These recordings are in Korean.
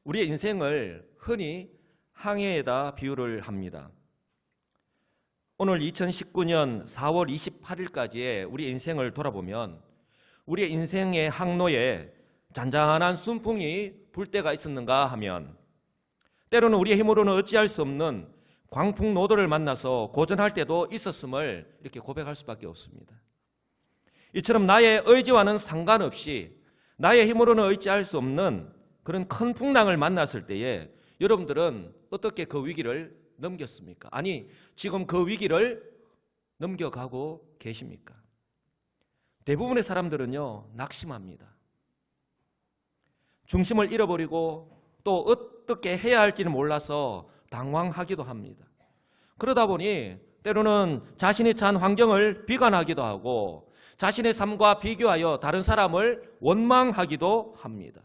우리의 인생을 흔히 항해에다 비유를 합니다. 오늘 2019년 4월 28일까지의 우리 인생을 돌아보면 우리의 인생의 항로에 잔잔한 순풍이 불 때가 있었는가 하면 때로는 우리의 힘으로는 어찌할 수 없는 광풍노도를 만나서 고전할 때도 있었음을 이렇게 고백할 수밖에 없습니다. 이처럼 나의 의지와는 상관없이 나의 힘으로는 의지할 수 없는 그런 큰 풍랑을 만났을 때에 여러분들은 어떻게 그 위기를 넘겼습니까? 아니, 지금 그 위기를 넘겨가고 계십니까? 대부분의 사람들은요, 낙심합니다. 중심을 잃어버리고 또 어떻게 해야 할지는 몰라서 당황하기도 합니다. 그러다 보니 때로는 자신이 처한 환경을 비관하기도 하고 자신의 삶과 비교하여 다른 사람을 원망하기도 합니다.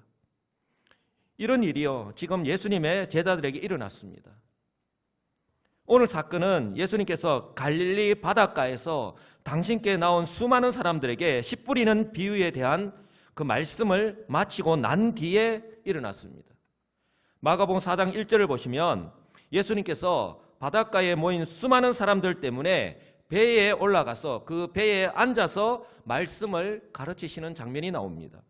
이런 일이요, 지금 예수님의 제자들에게 일어났습니다. 오늘 사건은 예수님께서 갈릴리 바닷가에서 당신께 나온 수많은 사람들에게 씨 뿌리는 비유에 대한 그 말씀을 마치고 난 뒤에 일어났습니다. 마가복음 4장 1절을 보시면 예수님께서 바닷가에 모인 수많은 사람들 때문에 배에 올라가서 그 배에 앉아서 말씀을 가르치시는 장면이 나옵니다.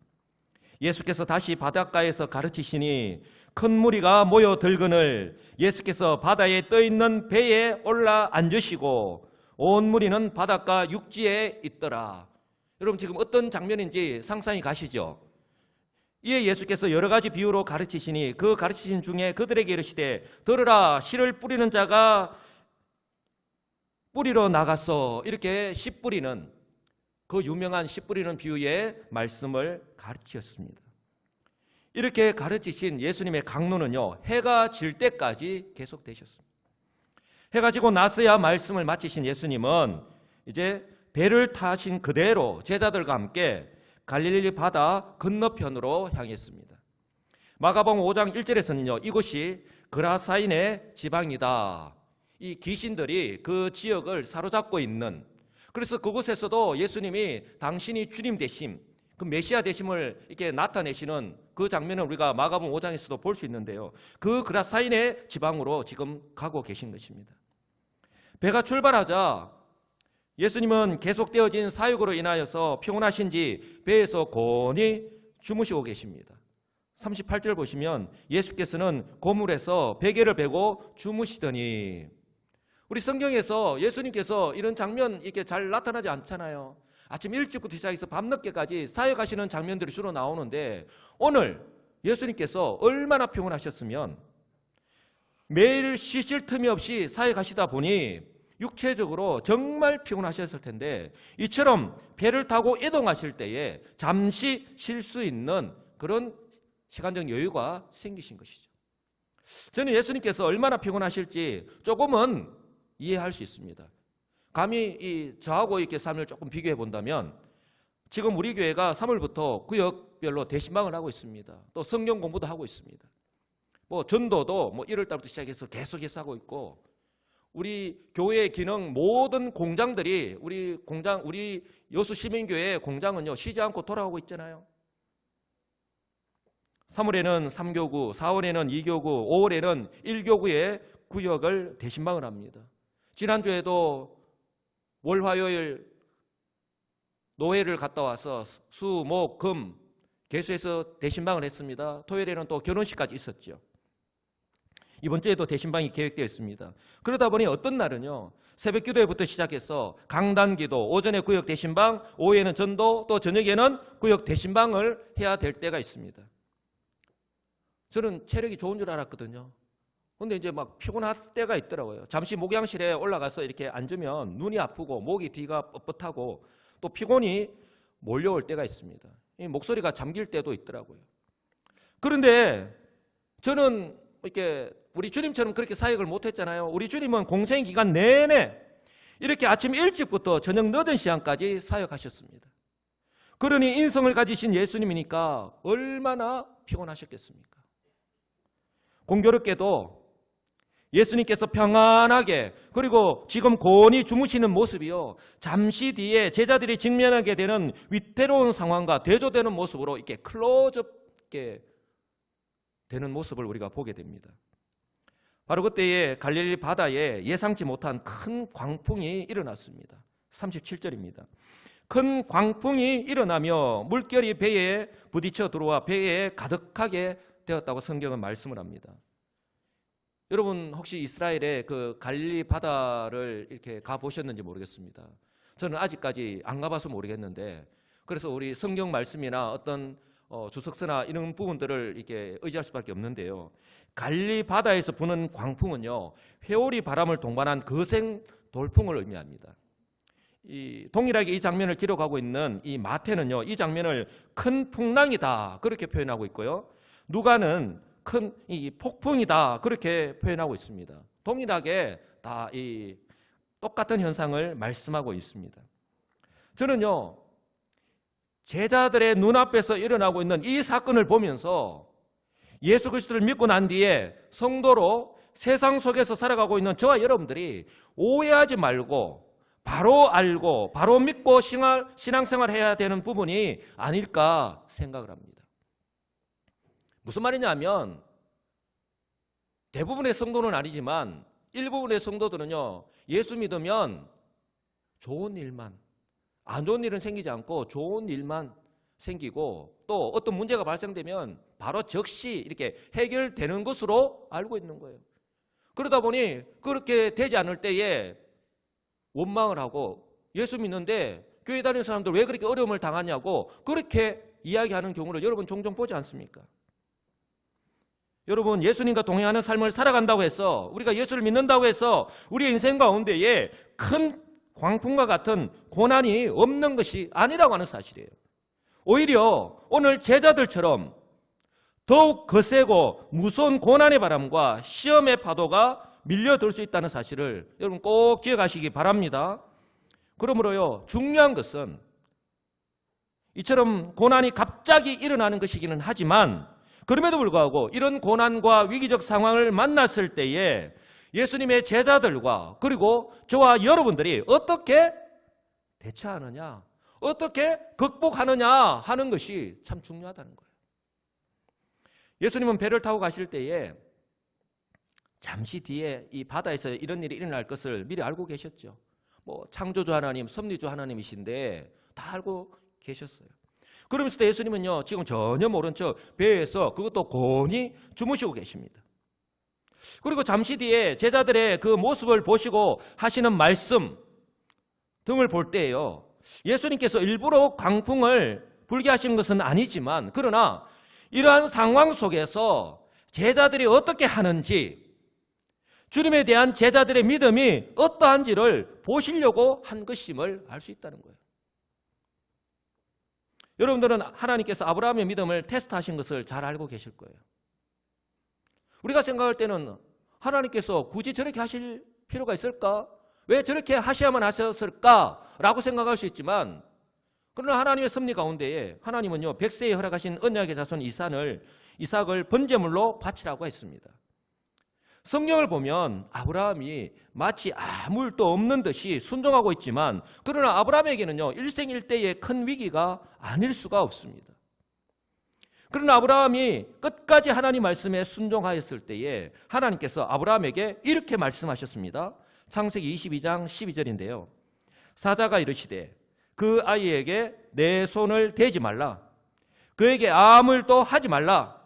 예수께서 다시 바닷가에서 가르치시니 큰 무리가 모여들거늘 예수께서 바다에 떠있는 배에 올라 앉으시고 온 무리는 바닷가 육지에 있더라. 여러분 지금 어떤 장면인지 상상이 가시죠? 이에 예수께서 여러 가지 비유로 가르치시니 그 가르치신 중에 그들에게 이르시되 들으라, 씨를 뿌리는 자가 뿌리러 나갔어. 이렇게 씨 뿌리는 그 유명한 씨 뿌리는 비유의 말씀을 가르치셨습니다. 이렇게 가르치신 예수님의 강론은요, 해가 질 때까지 계속되셨습니다. 해가 지고 나서야 말씀을 마치신 예수님은 이제 배를 타신 그대로 제자들과 함께 갈릴리 바다 건너편으로 향했습니다. 마가복음 5장 1절에서는요, 이곳이 그라사인의 지방이다. 이 귀신들이 그 지역을 사로잡고 있는, 그래서 그곳에서도 예수님이 당신이 주님 되심, 그 메시아 되심을 이렇게 나타내시는 그 장면을 우리가 마가복음 5장에서도 볼 수 있는데요. 그 그라사인의 지방으로 지금 가고 계신 것입니다. 배가 출발하자 예수님은 계속되어진 사역으로 인하여서 피곤하신지 배에서 곤히 주무시고 계십니다. 38절 보시면 예수께서는 고물에서 베개를 베고 주무시더니, 우리 성경에서 예수님께서 이런 장면 이렇게 잘 나타나지 않잖아요. 아침 일찍부터 시작해서 밤늦게까지 사역하시는 장면들이 주로 나오는데 오늘 예수님께서 얼마나 피곤하셨으면 매일 쉬실 틈이 없이 사역하시다 보니 육체적으로 정말 피곤하셨을 텐데 이처럼 배를 타고 이동하실 때에 잠시 쉴 수 있는 그런 시간적 여유가 생기신 것이죠. 저는 예수님께서 얼마나 피곤하실지 조금은 이해할 수 있습니다. 감히 저하고 이렇게 삶을 조금 비교해 본다면 지금 우리 교회가 3월부터 구역별로 대신방을 하고 있습니다. 또 성경 공부도 하고 있습니다. 뭐 전도도 1월 달부터 시작해서 계속해서 하고 있고, 우리 교회의 기능 모든 공장들이 우리 여수 시민교회 공장은요 쉬지 않고 돌아오고 있잖아요. 3월에는 3교구, 4월에는 2교구, 5월에는 1교구의 구역을 대신방을 합니다. 지난주에도 월, 화요일 노회를 갔다 와서 수, 목, 금 개수해서 대신방을 했습니다. 토요일에는 또 결혼식까지 있었죠. 이번 주에도 대신방이 계획되어 있습니다. 그러다 보니 어떤 날은요, 새벽 기도회부터 시작해서 강단 기도, 오전에 구역 대신방, 오후에는 전도, 또 저녁에는 구역 대신방을 해야 될 때가 있습니다. 저는 체력이 좋은 줄 알았거든요. 근데 이제 막 피곤할 때가 있더라고요. 잠시 목양실에 올라가서 이렇게 앉으면 눈이 아프고 목이 뒤가 뻣뻣하고 또 피곤이 몰려올 때가 있습니다. 이 목소리가 잠길 때도 있더라고요. 그런데 저는 이렇게 우리 주님처럼 그렇게 사역을 못했잖아요. 우리 주님은 공생 기간 내내 이렇게 아침 일찍부터 저녁 늦은 시간까지 사역하셨습니다. 그러니 인성을 가지신 예수님이니까 얼마나 피곤하셨겠습니까? 공교롭게도 예수님께서 평안하게 그리고 지금 곤히 주무시는 모습이요, 잠시 뒤에 제자들이 직면하게 되는 위태로운 상황과 대조되는 모습으로 이렇게 클로즈업 이렇게 되는 모습을 우리가 보게 됩니다. 바로 그때에 갈릴리 바다에 예상치 못한 큰 광풍이 일어났습니다. 37절입니다. 큰 광풍이 일어나며 물결이 배에 부딪혀 들어와 배에 가득하게 되었다고 성경은 말씀을 합니다. 여러분 혹시 이스라엘의 그 갈릴리 바다를 이렇게 가보셨는지 모르겠습니다. 저는 아직까지 안 가봐서 모르겠는데, 그래서 우리 성경 말씀이나 어떤 주석서나 이런 부분들을 이렇게 의지할 수밖에 없는데요. 갈릴리 바다에서 부는 광풍은요, 회오리 바람을 동반한 거센 돌풍을 의미합니다. 동일하게 이 장면을 기록하고 있는 이 마태는요, 이 장면을 큰 풍랑이다 그렇게 표현하고 있고요, 누가는 큰 이 폭풍이다 그렇게 표현하고 있습니다. 동일하게 다 이 똑같은 현상을 말씀하고 있습니다. 저는요, 제자들의 눈앞에서 일어나고 있는 이 사건을 보면서 예수 그리스도를 믿고 난 뒤에 성도로 세상 속에서 살아가고 있는 저와 여러분들이 오해하지 말고 바로 알고 바로 믿고 신앙생활 해야 되는 부분이 아닐까 생각을 합니다. 무슨 말이냐면, 대부분의 성도는 아니지만 일부분의 성도들은요, 예수 믿으면 좋은 일만, 안 좋은 일은 생기지 않고 좋은 일만 생기고, 또 어떤 문제가 발생되면 바로 즉시 이렇게 해결되는 것으로 알고 있는 거예요. 그러다 보니 그렇게 되지 않을 때에 원망을 하고, 예수 믿는데 교회 다니는 사람들 왜 그렇게 어려움을 당하냐고 그렇게 이야기하는 경우를 여러분 종종 보지 않습니까? 여러분, 예수님과 동행하는 삶을 살아간다고 해서, 우리가 예수를 믿는다고 해서 우리의 인생 가운데에 큰 광풍과 같은 고난이 없는 것이 아니라고 하는 사실이에요. 오히려 오늘 제자들처럼 더욱 거세고 무서운 고난의 바람과 시험의 파도가 밀려들 수 있다는 사실을 여러분 꼭 기억하시기 바랍니다. 그러므로요, 중요한 것은 이처럼 고난이 갑자기 일어나는 것이기는 하지만, 그럼에도 불구하고 이런 고난과 위기적 상황을 만났을 때에 예수님의 제자들과 그리고 저와 여러분들이 어떻게 대처하느냐, 어떻게 극복하느냐 하는 것이 참 중요하다는 거예요. 예수님은 배를 타고 가실 때에 잠시 뒤에 이 바다에서 이런 일이 일어날 것을 미리 알고 계셨죠. 창조주 하나님, 섭리주 하나님이신데 다 알고 계셨어요. 그러면서도 예수님은요, 지금 전혀 모른 척 배에서 그것도 곤히 주무시고 계십니다. 그리고 잠시 뒤에 제자들의 그 모습을 보시고 하시는 말씀 등을 볼 때요, 예수님께서 일부러 광풍을 불게 하신 것은 아니지만, 그러나 이러한 상황 속에서 제자들이 어떻게 하는지, 주님에 대한 제자들의 믿음이 어떠한지를 보시려고 한 것임을 알 수 있다는 거예요. 여러분들은 하나님께서 아브라함의 믿음을 테스트하신 것을 잘 알고 계실 거예요. 우리가 생각할 때는 하나님께서 굳이 저렇게 하실 필요가 있을까? 왜 저렇게 하셔야만 하셨을까? 라고 생각할 수 있지만, 그러나 하나님의 섭리 가운데에 하나님은요, 100세에 허락하신 언약의 자손 이삭을 번제물로 바치라고 했습니다. 성경을 보면 아브라함이 마치 아무 일도 없는 듯이 순종하고 있지만, 그러나 아브라함에게는요, 일생일대의 큰 위기가 아닐 수가 없습니다. 그러나 아브라함이 끝까지 하나님 말씀에 순종하였을 때에 하나님께서 아브라함에게 이렇게 말씀하셨습니다. 창세기 22장 12절인데요. 사자가 이르시되 그 아이에게 내 손을 대지 말라. 그에게 아무 일도 하지 말라.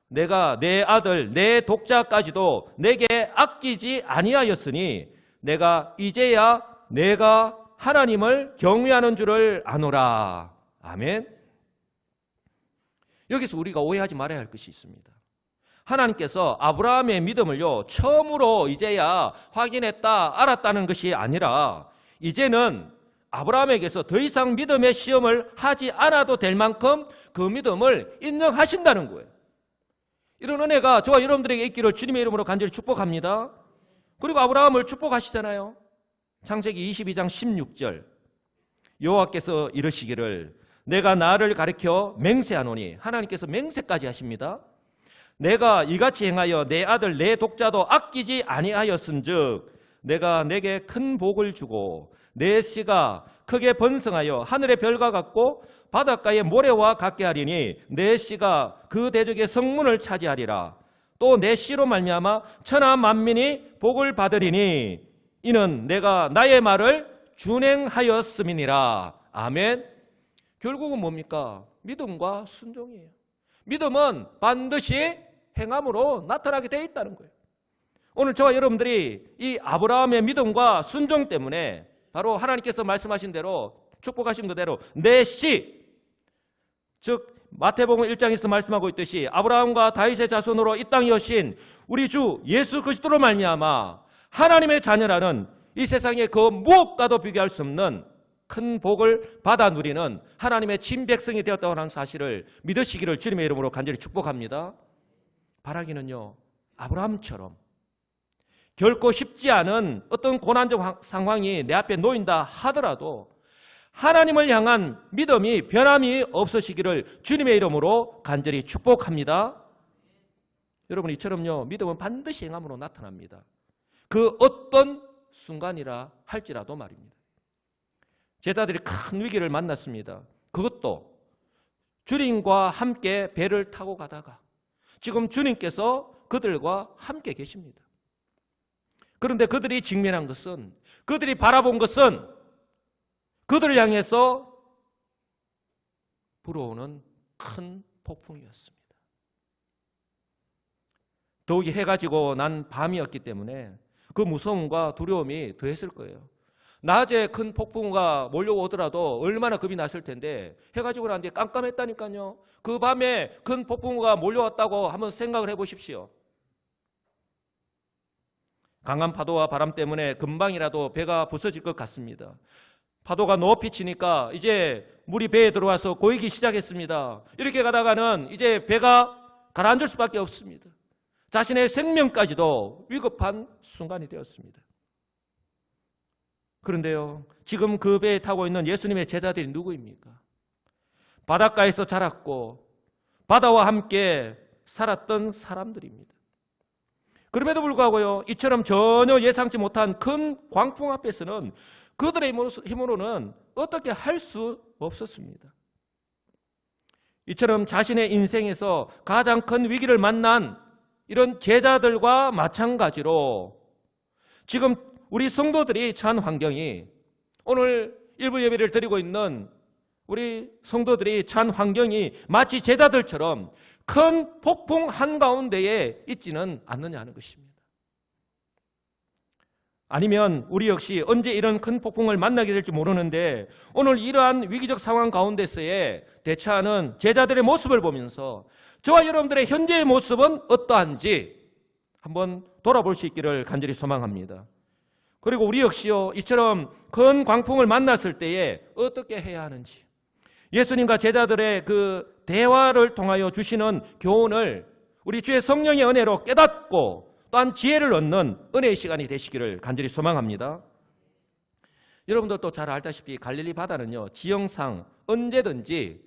내가 내 아들 내 독자까지도 내게 아끼지 아니하였으니 내가 이제야 내가 하나님을 경외하는 줄을 아노라. 아멘. 여기서 우리가 오해하지 말아야 할 것이 있습니다. 하나님께서 아브라함의 믿음을요, 처음으로 이제야 확인했다, 알았다는 것이 아니라 이제는 아브라함에게서 더 이상 믿음의 시험을 하지 않아도 될 만큼 그 믿음을 인정하신다는 거예요. 이런 은혜가 저와 여러분들에게 있기를 주님의 이름으로 간절히 축복합니다. 그리고 아브라함을 축복하시잖아요. 창세기 22장 16절, 여호와께서 이르시기를 내가 나를 가리켜 맹세하노니, 하나님께서 맹세까지 하십니다. 내가 이같이 행하여 내 아들 내 독자도 아끼지 아니하였은즉 내가 내게 큰 복을 주고 내 씨가 크게 번성하여 하늘의 별과 같고 바닷가의 모래와 같게 하리니 내 씨가 그 대적의 성문을 차지하리라. 또 내 씨로 말미암아 천하 만민이 복을 받으리니 이는 내가 나의 말을 준행하였음이니라. 아멘. 결국은 뭡니까? 믿음과 순종이에요. 믿음은 반드시 행함으로 나타나게 돼 있다는 거예요. 오늘 저와 여러분들이 이 아브라함의 믿음과 순종 때문에 바로 하나님께서 말씀하신 대로, 축복하신 그대로 내 씨, 즉 마태복음 1장에서 말씀하고 있듯이 아브라함과 다윗의 자손으로 이 땅에 오신 우리 주 예수 그리스도로 말미암아 하나님의 자녀라는 이 세상의 그 무엇과도 비교할 수 없는 큰 복을 받아 누리는 하나님의 친백성이 되었다고 하는 사실을 믿으시기를 주님의 이름으로 간절히 축복합니다. 바라기는요, 아브라함처럼 결코 쉽지 않은 어떤 고난적 상황이 내 앞에 놓인다 하더라도 하나님을 향한 믿음이 변함이 없으시기를 주님의 이름으로 간절히 축복합니다. 여러분, 이처럼요, 믿음은 반드시 행함으로 나타납니다. 그 어떤 순간이라 할지라도 말입니다. 제자들이 큰 위기를 만났습니다. 그것도 주님과 함께 배를 타고 가다가 지금 주님께서 그들과 함께 계십니다. 그런데 그들이 직면한 것은, 그들이 바라본 것은 그들을 향해서 불어오는 큰 폭풍이었습니다. 더욱이 해가 지고 난 밤이었기 때문에 그 무서움과 두려움이 더했을 거예요. 낮에 큰 폭풍우가 몰려오더라도 얼마나 겁이 났을 텐데 해가 지고 난 뒤에 깜깜했다니까요. 그 밤에 큰 폭풍우가 몰려왔다고 한번 생각을 해보십시오. 강한 파도와 바람 때문에 금방이라도 배가 부서질 것 같습니다. 파도가 높이 치니까 이제 물이 배에 들어와서 고이기 시작했습니다. 이렇게 가다가는 이제 배가 가라앉을 수밖에 없습니다. 자신의 생명까지도 위급한 순간이 되었습니다. 그런데요, 지금 그 배에 타고 있는 예수님의 제자들이 누구입니까? 바닷가에서 자랐고 바다와 함께 살았던 사람들입니다. 그럼에도 불구하고요, 이처럼 전혀 예상치 못한 큰 광풍 앞에서는 그들의 힘으로는 어떻게 할 수 없었습니다. 이처럼 자신의 인생에서 가장 큰 위기를 만난 이런 제자들과 마찬가지로 지금 우리 성도들이 처한 환경이, 오늘 일부 예배를 드리고 있는 우리 성도들이 처한 환경이 마치 제자들처럼 큰 폭풍 한가운데에 있지는 않느냐 하는 것입니다. 아니면 우리 역시 언제 이런 큰 폭풍을 만나게 될지 모르는데 오늘 이러한 위기적 상황 가운데서의 대처하는 제자들의 모습을 보면서 저와 여러분들의 현재의 모습은 어떠한지 한번 돌아볼 수 있기를 간절히 소망합니다. 그리고 우리 역시요, 이처럼 큰 광풍을 만났을 때에 어떻게 해야 하는지, 예수님과 제자들의 그 대화를 통하여 주시는 교훈을 우리 주의 성령의 은혜로 깨닫고 또한 지혜를 얻는 은혜의 시간이 되시기를 간절히 소망합니다. 여러분들도 잘 알다시피 갈릴리 바다는요, 지형상 언제든지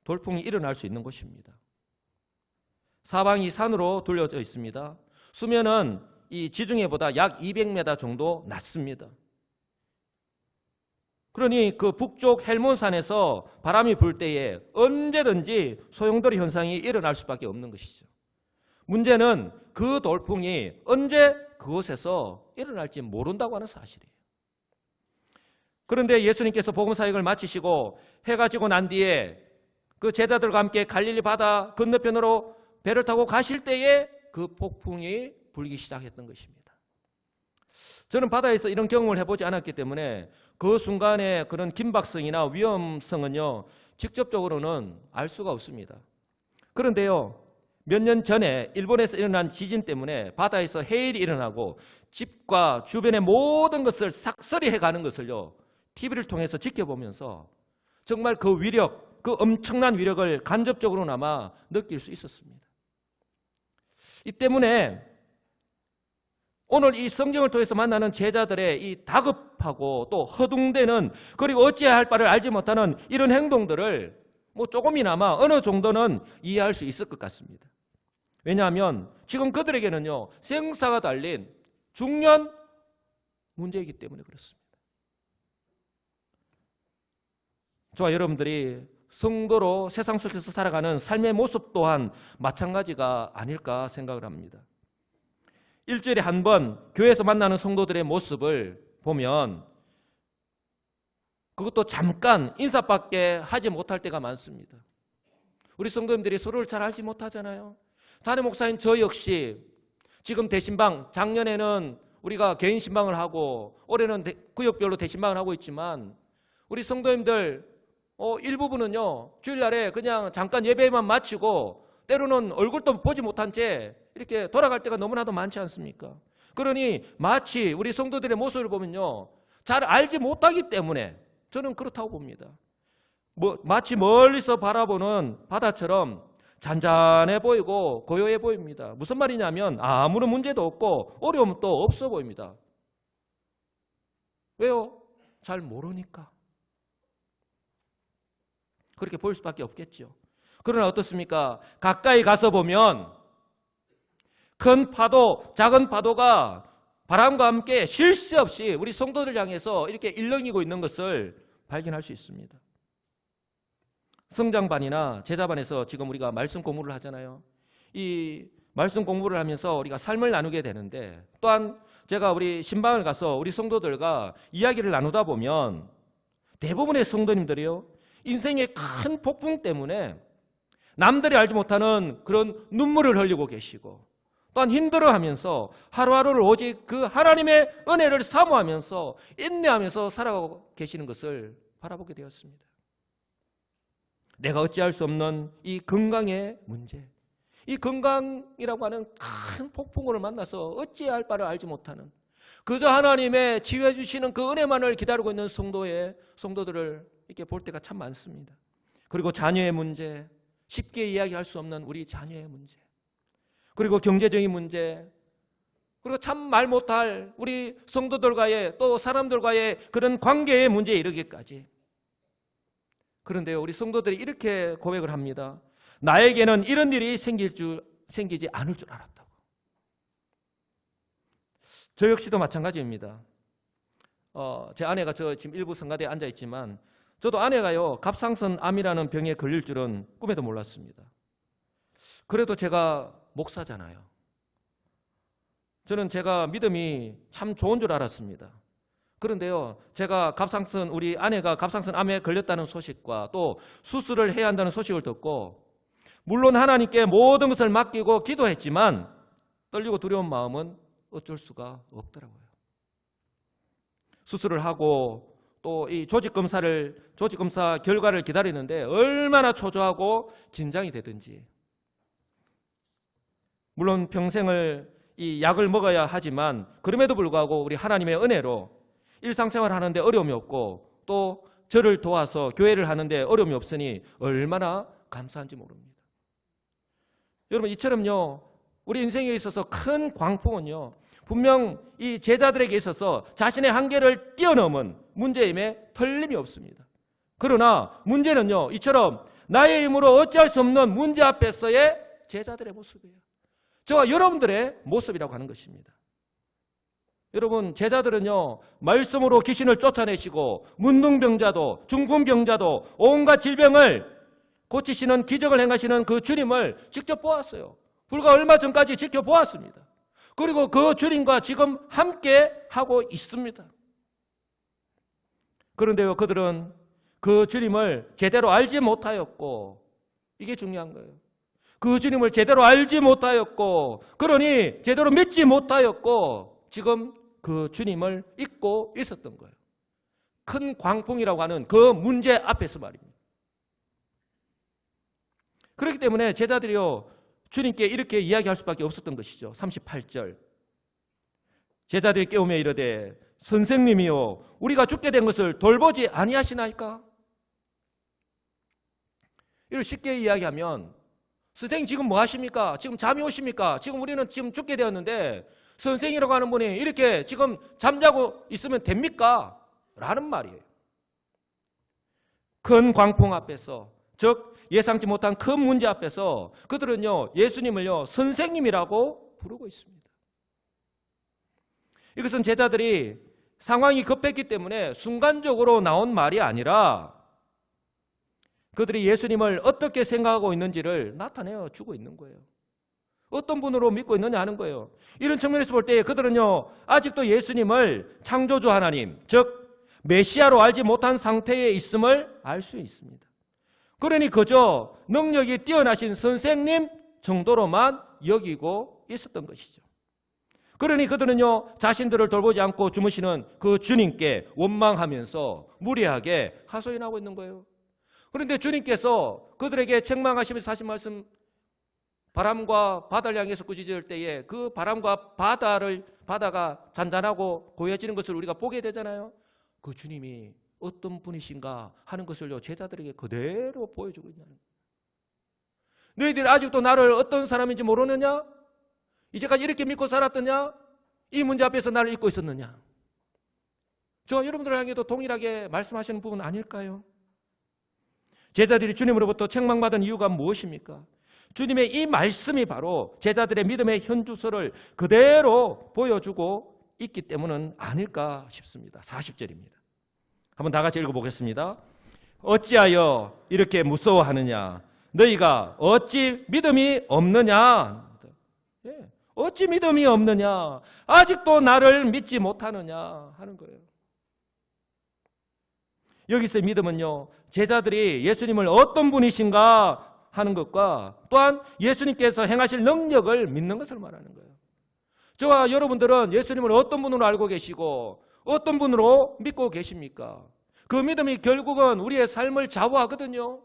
돌풍이 일어날 수 있는 곳입니다. 사방이 산으로 둘러져 있습니다. 수면은 이 지중해보다 약 200m 정도 낮습니다. 그러니 그 북쪽 헬몬산에서 바람이 불 때에 언제든지 소용돌이 현상이 일어날 수밖에 없는 것이죠. 문제는 그 돌풍이 언제 그곳에서 일어날지 모른다고 하는 사실이에요. 그런데 예수님께서 복음 사역을 마치시고 해가 지고 난 뒤에 그 제자들과 함께 갈릴리 바다 건너편으로 배를 타고 가실 때에 그 폭풍이 불기 시작했던 것입니다. 저는 바다에서 이런 경험을 해보지 않았기 때문에 그 순간의 그런 긴박성이나 위험성은요, 직접적으로는 알 수가 없습니다. 그런데요, 몇 년 전에 일본에서 일어난 지진 때문에 바다에서 해일이 일어나고 집과 주변의 모든 것을 싹쓸이 해가는 것을요, TV를 통해서 지켜보면서 정말 그 위력, 그 엄청난 위력을 간접적으로나마 느낄 수 있었습니다. 이 때문에 오늘 이 성경을 통해서 만나는 제자들의 이 다급하고 또 허둥대는, 그리고 어찌해야 할 바를 알지 못하는 이런 행동들을 뭐 조금이나마 어느 정도는 이해할 수 있을 것 같습니다. 왜냐하면 지금 그들에게는요, 생사가 달린 중요한 문제이기 때문에 그렇습니다. 저와 여러분들이 성도로 세상 속에서 살아가는 삶의 모습 또한 마찬가지가 아닐까 생각을 합니다. 일주일에 한 번 교회에서 만나는 성도들의 모습을 보면 그것도 잠깐 인사밖에 하지 못할 때가 많습니다. 우리 성도님들이 서로를 잘 알지 못하잖아요. 담임 목사인 저 역시 지금 대신방, 작년에는 우리가 개인 신방을 하고 올해는 구역별로 대신방을 하고 있지만 우리 성도님들 일부분은요 주일날에 그냥 잠깐 예배만 마치고 때로는 얼굴도 보지 못한 채 이렇게 돌아갈 때가 너무나도 많지 않습니까? 그러니 마치 우리 성도들의 모습을 보면요 잘 알지 못하기 때문에 저는 그렇다고 봅니다. 마치 멀리서 바라보는 바다처럼 잔잔해 보이고 고요해 보입니다. 무슨 말이냐면 아무런 문제도 없고 어려움도 없어 보입니다. 왜요? 잘 모르니까. 그렇게 보일 수밖에 없겠죠. 그러나 어떻습니까? 가까이 가서 보면 큰 파도, 작은 파도가 바람과 함께 쉴 새 없이 우리 성도들 향해서 이렇게 일렁이고 있는 것을 발견할 수 있습니다. 성장반이나 제자반에서 지금 우리가 말씀 공부를 하잖아요. 이 말씀 공부를 하면서 우리가 삶을 나누게 되는데 또한 제가 우리 신방을 가서 우리 성도들과 이야기를 나누다 보면 대부분의 성도님들이요 인생의 큰 폭풍 때문에 남들이 알지 못하는 그런 눈물을 흘리고 계시고 또한 힘들어하면서 하루하루를 오직 그 하나님의 은혜를 사모하면서 인내하면서 살아가고 계시는 것을 바라보게 되었습니다. 내가 어찌할 수 없는 이 건강의 문제, 이 건강이라고 하는 큰 폭풍우를 만나서 어찌할 바를 알지 못하는 그저 하나님의 치유해 주시는 그 은혜만을 기다리고 있는 성도들을 이렇게 볼 때가 참 많습니다. 그리고 자녀의 문제, 쉽게 이야기할 수 없는 우리 자녀의 문제, 그리고 경제적인 문제, 그리고 참 말 못할 우리 성도들과의 또 사람들과의 그런 관계의 문제에 이르기까지. 그런데요, 우리 성도들이 이렇게 고백을 합니다. 나에게는 이런 일이 생기지 않을 줄 알았다고. 저 역시도 마찬가지입니다. 제 아내가 저 지금 일부 성가대에 앉아 있지만 저도 아내가요 갑상선 암이라는 병에 걸릴 줄은 꿈에도 몰랐습니다. 그래도 제가 목사잖아요. 저는 제가 믿음이 참 좋은 줄 알았습니다. 그런데요, 제가 우리 아내가 갑상선 암에 걸렸다는 소식과 또 수술을 해야 한다는 소식을 듣고 물론 하나님께 모든 것을 맡기고 기도했지만 떨리고 두려운 마음은 어쩔 수가 없더라고요. 수술을 하고 또 이 조직검사 결과를 기다리는데 얼마나 초조하고 긴장이 되든지. 물론 평생을 이 약을 먹어야 하지만 그럼에도 불구하고 우리 하나님의 은혜로 일상생활 하는데 어려움이 없고 또 저를 도와서 교회를 하는데 어려움이 없으니 얼마나 감사한지 모릅니다. 여러분 이처럼요 우리 인생에 있어서 큰 광풍은요 분명 이 제자들에게 있어서 자신의 한계를 뛰어넘은 문제임에 틀림이 없습니다. 그러나 문제는요 이처럼 나의 힘으로 어찌할 수 없는 문제 앞에서의 제자들의 모습이에요. 저와 여러분들의 모습이라고 하는 것입니다. 여러분 제자들은요 말씀으로 귀신을 쫓아내시고 문둥병자도 중풍병자도 온갖 질병을 고치시는 기적을 행하시는 그 주님을 직접 보았어요. 불과 얼마 전까지 지켜보았습니다. 그리고 그 주님과 지금 함께 하고 있습니다. 그런데요 그들은 그 주님을 제대로 알지 못하였고 이게 중요한 거예요. 그 주님을 제대로 알지 못하였고 그러니 제대로 믿지 못하였고 지금 그 주님을 잊고 있었던 거예요. 큰 광풍이라고 하는 그 문제 앞에서 말입니다. 그렇기 때문에 제자들이요 주님께 이렇게 이야기할 수밖에 없었던 것이죠. 38절 제자들이 깨우며 이르되 선생님이요 우리가 죽게 된 것을 돌보지 아니하시나이까? 이걸 쉽게 이야기하면 선생님 지금 뭐 하십니까? 지금 잠이 오십니까? 지금 우리는 지금 죽게 되었는데 선생이라고 하는 분이 이렇게 지금 잠자고 있으면 됩니까? 라는 말이에요. 큰 광풍 앞에서 즉 예상치 못한 큰 문제 앞에서 그들은요 예수님을요 선생님이라고 부르고 있습니다. 이것은 제자들이 상황이 급했기 때문에 순간적으로 나온 말이 아니라 그들이 예수님을 어떻게 생각하고 있는지를 나타내어 주고 있는 거예요. 어떤 분으로 믿고 있느냐 하는 거예요. 이런 측면에서 볼 때 그들은요, 아직도 예수님을 창조주 하나님, 즉 메시아로 알지 못한 상태에 있음을 알 수 있습니다. 그러니 그저 능력이 뛰어나신 선생님 정도로만 여기고 있었던 것이죠. 그러니 그들은요, 자신들을 돌보지 않고 주무시는 그 주님께 원망하면서 무례하게 하소연하고 있는 거예요. 그런데 주님께서 그들에게 책망하시면서 하신 말씀, 바람과 바다를 향해서 꾸짖을 때에 그 바람과 바다가 잔잔하고 고요해지는 것을 우리가 보게 되잖아요. 그 주님이 어떤 분이신가 하는 것을요, 제자들에게 그대로 보여주고 있다는 거예요. 너희들이 아직도 나를 어떤 사람인지 모르느냐? 이제까지 이렇게 믿고 살았더냐? 이 문제 앞에서 나를 잊고 있었느냐? 저 여러분들을 향해도 동일하게 말씀하시는 부분 아닐까요? 제자들이 주님으로부터 책망받은 이유가 무엇입니까? 주님의 이 말씀이 바로 제자들의 믿음의 현주소를 그대로 보여주고 있기 때문은 아닐까 싶습니다. 40절입니다. 한번 다 같이 읽어보겠습니다. 어찌하여 이렇게 무서워하느냐? 너희가 어찌 믿음이 없느냐? 어찌 믿음이 없느냐? 아직도 나를 믿지 못하느냐? 하는 거예요. 여기서의 믿음은요, 제자들이 예수님을 어떤 분이신가 하는 것과 또한 예수님께서 행하실 능력을 믿는 것을 말하는 거예요. 저와 여러분들은 예수님을 어떤 분으로 알고 계시고 어떤 분으로 믿고 계십니까? 그 믿음이 결국은 우리의 삶을 좌우하거든요.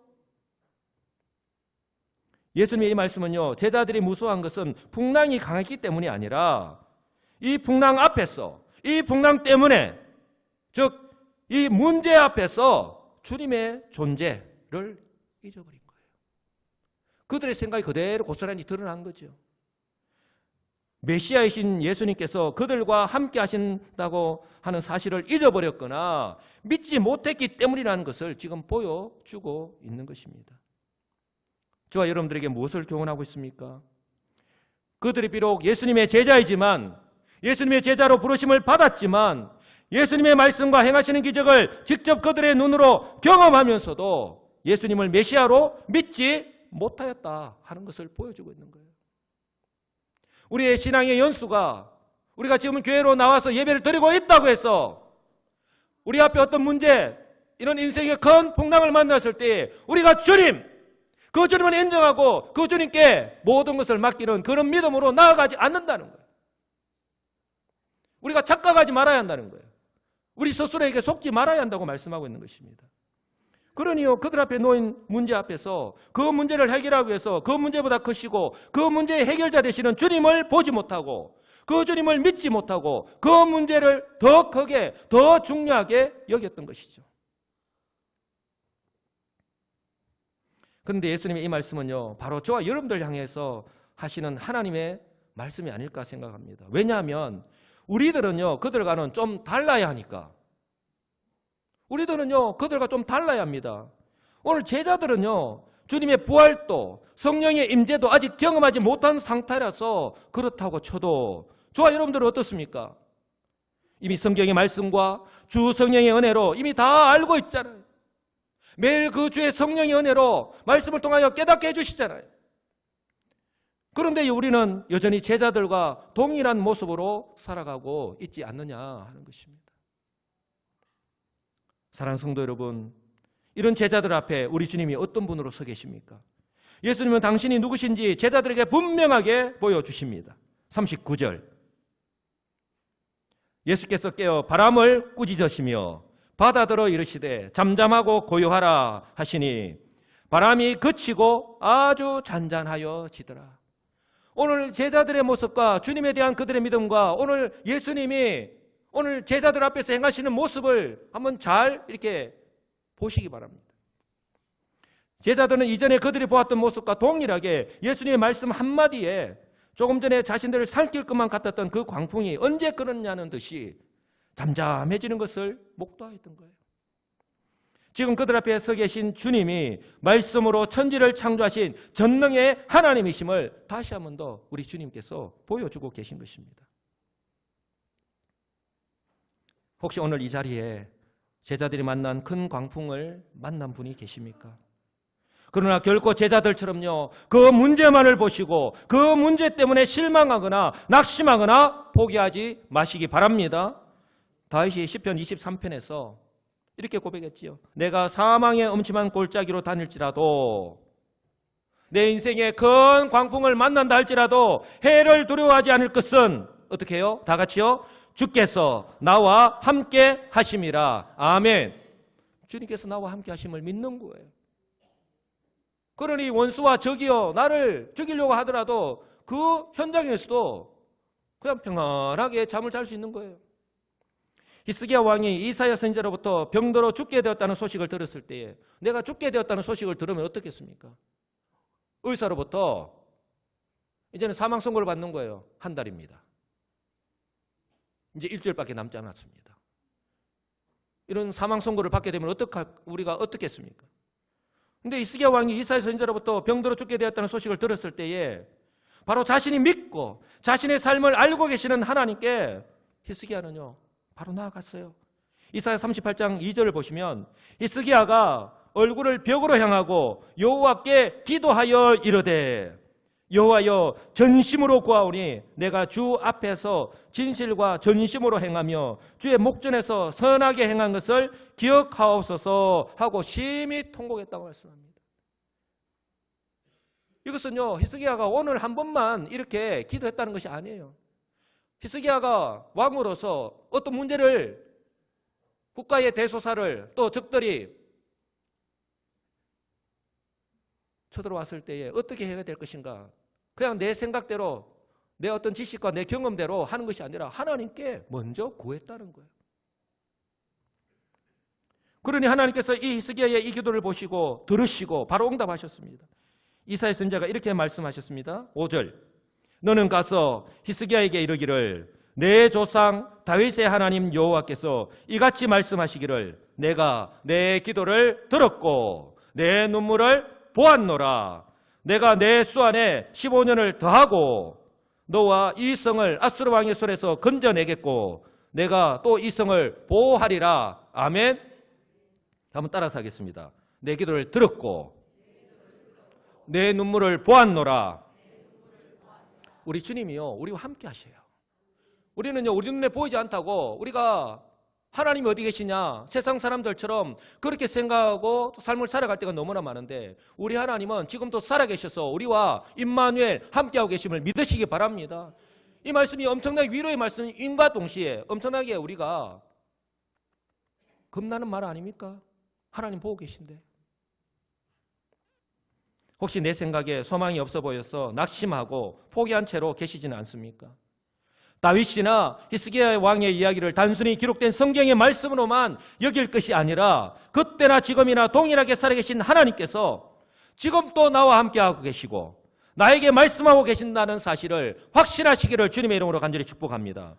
예수님의 이 말씀은요, 제자들이 무서워한 것은 풍랑이 강했기 때문이 아니라 이 풍랑 앞에서, 이 풍랑 때문에, 즉 이 문제 앞에서 주님의 존재를 잊어버린 거예요. 그들의 생각이 그대로 고스란히 드러난 거죠. 메시아이신 예수님께서 그들과 함께 하신다고 하는 사실을 잊어버렸거나 믿지 못했기 때문이라는 것을 지금 보여주고 있는 것입니다. 저와 여러분들에게 무엇을 교훈하고 있습니까? 그들이 비록 예수님의 제자이지만, 예수님의 제자로 부르심을 받았지만, 예수님의 말씀과 행하시는 기적을 직접 그들의 눈으로 경험하면서도 예수님을 메시아로 믿지 못하였다 하는 것을 보여주고 있는 거예요. 우리의 신앙의 연수가, 우리가 지금 교회로 나와서 예배를 드리고 있다고 해서 우리 앞에 어떤 문제, 이런 인생의 큰 풍랑을 만났을 때 우리가 주님, 그 주님을 인정하고 그 주님께 모든 것을 맡기는 그런 믿음으로 나아가지 않는다는 거예요. 우리가 착각하지 말아야 한다는 거예요. 우리 스스로에게 속지 말아야 한다고 말씀하고 있는 것입니다. 그러니요, 그들 앞에 놓인 문제 앞에서 그 문제를 해결하기 위해서 그 문제보다 크시고 그 문제의 해결자 되시는 주님을 보지 못하고 그 주님을 믿지 못하고 그 문제를 더 크게, 더 중요하게 여겼던 것이죠. 그런데 예수님의 이 말씀은요, 바로 저와 여러분들 향해서 하시는 하나님의 말씀이 아닐까 생각합니다. 왜냐하면 우리들은요, 그들과는 좀 달라야 하니까. 우리들은요, 그들과 좀 달라야 합니다. 오늘 제자들은요, 주님의 부활도 성령의 임재도 아직 경험하지 못한 상태라서 그렇다고 쳐도 저와 여러분들은 어떻습니까? 이미 성경의 말씀과 주 성령의 은혜로 이미 다 알고 있잖아요. 매일 그 주의 성령의 은혜로 말씀을 통하여 깨닫게 해주시잖아요. 그런데 우리는 여전히 제자들과 동일한 모습으로 살아가고 있지 않느냐 하는 것입니다. 사랑하는 성도 여러분, 이런 제자들 앞에 우리 주님이 어떤 분으로 서 계십니까? 예수님은 당신이 누구신지 제자들에게 분명하게 보여주십니다. 39절, 예수께서 깨어 바람을 꾸짖으시며 바다더러 이르시되 잠잠하고 고요하라 하시니 바람이 그치고 아주 잔잔하여 지더라. 오늘 제자들의 모습과 주님에 대한 그들의 믿음과 오늘 예수님이 오늘 제자들 앞에서 행하시는 모습을 한번 잘 이렇게 보시기 바랍니다. 제자들은 이전에 그들이 보았던 모습과 동일하게 예수님의 말씀 한마디에 조금 전에 자신들을 살길 것만 같았던 그 광풍이 언제 끊었냐는 듯이 잠잠해지는 것을 목도하였던 거예요. 지금 그들 앞에 서 계신 주님이 말씀으로 천지를 창조하신 전능의 하나님이심을 다시 한 번 더 우리 주님께서 보여주고 계신 것입니다. 혹시 오늘 이 자리에 제자들이 만난 큰 광풍을 만난 분이 계십니까? 그러나 결코 제자들처럼요, 그 문제만을 보시고 그 문제 때문에 실망하거나 낙심하거나 포기하지 마시기 바랍니다. 다윗이 시편 23편에서 이렇게 고백했지요. 내가 사망의 음침한 골짜기로 다닐지라도, 내 인생에 큰 광풍을 만난다 할지라도 해를 두려워하지 않을 것은 어떻게 해요? 다 같이요. 주께서 나와 함께 하심이라. 아멘. 주님께서 나와 함께 하심을 믿는 거예요. 그러니 원수와 적이요 나를 죽이려고 하더라도 그 현장에서도 그냥 평안하게 잠을 잘 수 있는 거예요. 히스기야 왕이 이사야 선지자로부터 병들어 죽게 되었다는 소식을 들었을 때에, 내가 죽게 되었다는 소식을 들으면 어떻겠습니까? 의사로부터 이제는 사망 선고를 받는 거예요. 한 달입니다. 이제 일주일밖에 남지 않았습니다. 이런 사망 선고를 받게 되면 우리가 어떻겠습니까? 근데 히스기야 왕이 이사야 선지자로부터 병들어 죽게 되었다는 소식을 들었을 때에 바로 자신이 믿고 자신의 삶을 알고 계시는 하나님께 히스기야는요 바로 나아갔어요. 이사야 38장 2절을 보시면 히스기야가 얼굴을 벽으로 향하고 여호와께 기도하여 이르되, 여호와여 전심으로 구하오니 내가 주 앞에서 진실과 전심으로 행하며 주의 목전에서 선하게 행한 것을 기억하옵소서 하고 심히 통곡했다고 말씀합니다. 이것은요 히스기야가 오늘 한 번만 이렇게 기도했다는 것이 아니에요. 히스기야가 왕으로서 어떤 문제를, 국가의 대소사를 또 적들이 쳐들어왔을 때에 어떻게 해야 될 것인가, 그냥 내 생각대로 내 어떤 지식과 내 경험대로 하는 것이 아니라 하나님께 먼저 구했다는 거예요. 그러니 하나님께서 이 히스기야의 이 기도를 보시고 들으시고 바로 응답하셨습니다. 이사야 선지자가 이렇게 말씀하셨습니다. 5절, 너는 가서 히스기야에게 이르기를, 내 조상 다윗의 하나님 여호와께서 이같이 말씀하시기를, 내가 내 기도를 들었고 내 눈물을 보았노라. 내가 내 수 안에 15년을 더하고 너와 이 성을 아수르 왕의 손에서 건져내겠고 내가 또 이 성을 보호하리라. 아멘. 한번 따라서 하겠습니다. 내 기도를 들었고 내 눈물을 보았노라. 우리 주님이요 우리와 함께 하셔요. 우리는요 우리 눈에 보이지 않다고 우리가 하나님이 어디 계시냐, 세상 사람들처럼 그렇게 생각하고 삶을 살아갈 때가 너무나 많은데, 우리 하나님은 지금도 살아계셔서 우리와 임마누엘 함께하고 계심을 믿으시기 바랍니다. 이 말씀이 엄청나게 위로의 말씀인과 동시에 엄청나게 우리가 겁나는 말 아닙니까? 하나님 보고 계신데. 혹시 내 생각에 소망이 없어 보여서 낙심하고 포기한 채로 계시지는 않습니까? 다윗이나 히스기야 왕의 이야기를 단순히 기록된 성경의 말씀으로만 여길 것이 아니라 그때나 지금이나 동일하게 살아계신 하나님께서 지금 또 나와 함께하고 계시고 나에게 말씀하고 계신다는 사실을 확신하시기를 주님의 이름으로 간절히 축복합니다.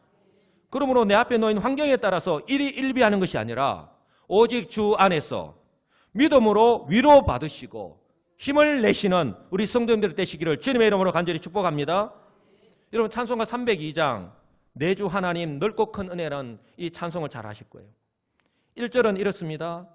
그러므로 내 앞에 놓인 환경에 따라서 일희일비하는 것이 아니라 오직 주 안에서 믿음으로 위로받으시고 힘을 내시는 우리 성도님들 되시기를 주님의 이름으로 간절히 축복합니다. 여러분 찬송가 302장 내 주 하나님 넓고 큰 은혜는 이 찬송을 잘 하실 거예요. 1절은 이렇습니다.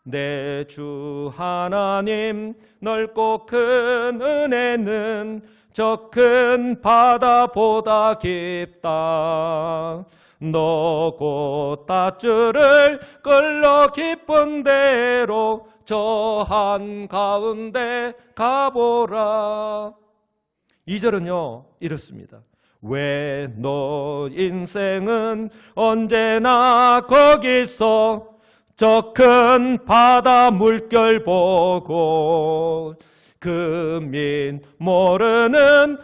내 주 하나님 넓고 큰 은혜는 저 큰 바다보다 깊다. 너 곧 닷줄을 끌러 깊은 대로 저 한가운데 가보라. 2절은요 이렇습니다. 왜 너 인생은 언제나 거기서 저 큰 바다 물결 보고 그 민 모르는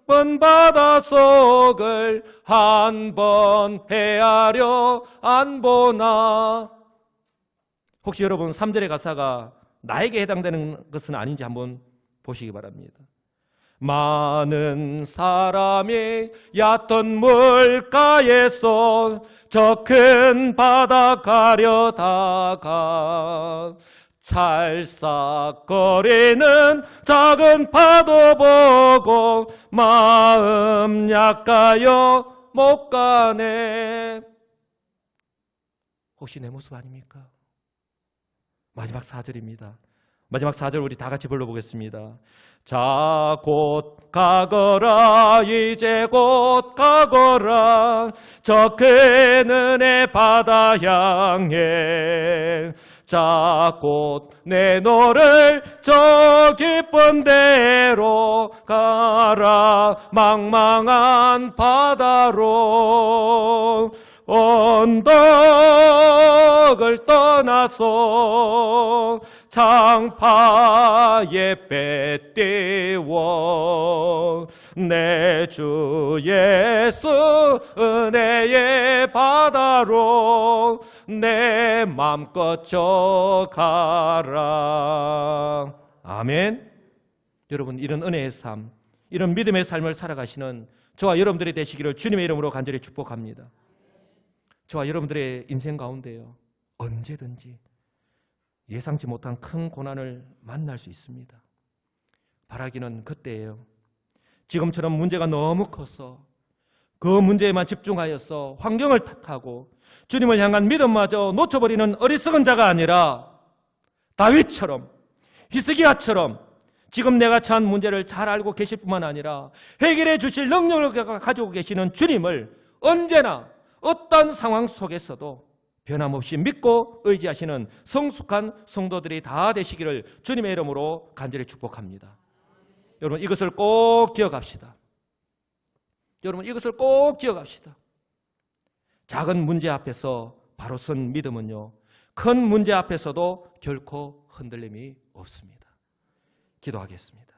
먼 바다 속을 한 번 헤아려 안 보나. 혹시 여러분 3절의 가사가 나에게 해당되는 것은 아닌지 한번 보시기 바랍니다. 많은 사람이 얕은 물가에서 저 큰 바다 가려다가 찰싹거리는 작은 파도 보고 마음 약하여 못 가네. 혹시 내 모습 아닙니까? 마지막 4절입니다. 마지막 4절 우리 다 같이 불러보겠습니다. 자, 곧 가거라, 이제 곧 가거라, 저 큰 은혜 바다 향해. 자, 곧 내 너를 저 깊은 데로 가라, 망망한 바다로. 언덕을 떠나서 창파에 빼띄워 내 주 예수 은혜의 바다로 내 맘껏 져가라. 아멘. 여러분, 이런 은혜의 삶, 이런 믿음의 삶을 살아가시는 저와 여러분들이 되시기를 주님의 이름으로 간절히 축복합니다. 저와 여러분들의 인생 가운데요, 언제든지 예상치 못한 큰 고난을 만날 수 있습니다. 바라기는 그때예요. 지금처럼 문제가 너무 커서 그 문제에만 집중하여서 환경을 탓하고 주님을 향한 믿음마저 놓쳐버리는 어리석은 자가 아니라 다윗처럼, 히스기야처럼 지금 내가 처한 문제를 잘 알고 계실 뿐만 아니라 해결해 주실 능력을 가지고 계시는 주님을 언제나 어떤 상황 속에서도 변함없이 믿고 의지하시는 성숙한 성도들이 다 되시기를 주님의 이름으로 간절히 축복합니다. 여러분, 이것을 꼭 기억합시다. 여러분, 이것을 꼭 기억합시다. 작은 문제 앞에서 바로 선 믿음은요, 큰 문제 앞에서도 결코 흔들림이 없습니다. 기도하겠습니다.